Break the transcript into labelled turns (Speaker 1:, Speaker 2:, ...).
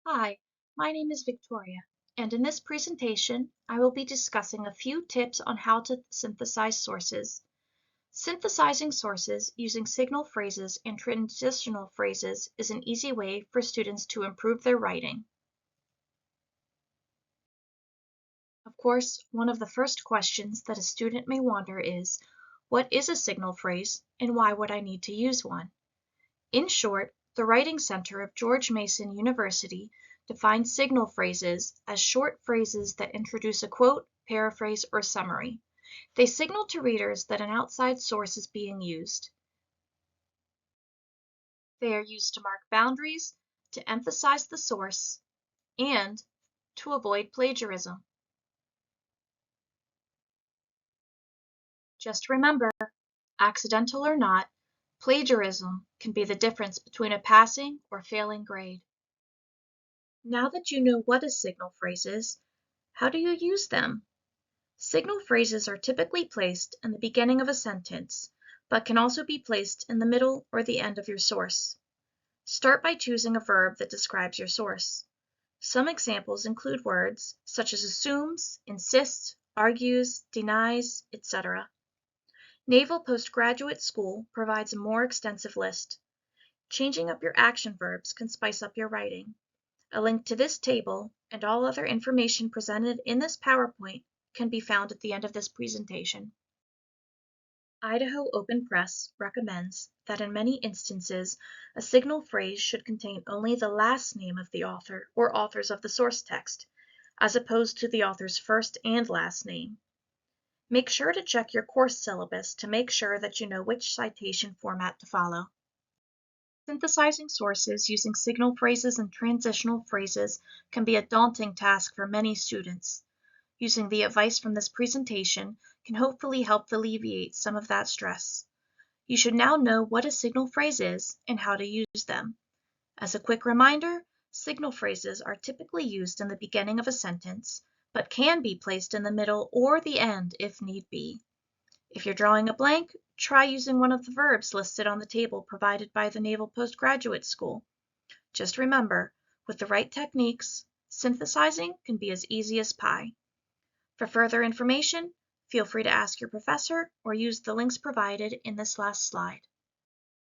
Speaker 1: Hi, my name is Victoria, and in this presentation, I will be discussing a few tips on how to synthesize sources. Synthesizing sources using signal phrases and transitional phrases is an easy way for students to improve their writing. Of course, one of the first questions that a student may wonder is, what is a signal phrase and why would I need to use one? In short, the Writing Center of George Mason University defines signal phrases as short phrases that introduce a quote, paraphrase, or summary. They signal to readers that an outside source is being used. They are used to mark boundaries, to emphasize the source, and to avoid plagiarism. Just remember, accidental or not, plagiarism can be the difference between a passing or failing grade. Now that you know what a signal phrase is, how do you use them? Signal phrases are typically placed in the beginning of a sentence, but can also be placed in the middle or the end of your source. Start by choosing a verb that describes your source. Some examples include words such as assumes, insists, argues, denies, etc. Naval Postgraduate School provides a more extensive list. Changing up your action verbs can spice up your writing. A link to this table and all other information presented in this PowerPoint can be found at the end of this presentation. Idaho Open Press recommends that in many instances, a signal phrase should contain only the last name of the author or authors of the source text, as opposed to the author's first and last name. Make sure to check your course syllabus to make sure that you know which citation format to follow. Synthesizing sources using signal phrases and transitional phrases can be a daunting task for many students. Using the advice from this presentation can hopefully help alleviate some of that stress. You should now know what a signal phrase is and how to use them. As a quick reminder, signal phrases are typically used in the beginning of a sentence, but can be placed in the middle or the end if need be. If you're drawing a blank, try using one of the verbs listed on the table provided by the Naval Postgraduate School. Just remember, with the right techniques, synthesizing can be as easy as pie. For further information, feel free to ask your professor or use the links provided in this last slide.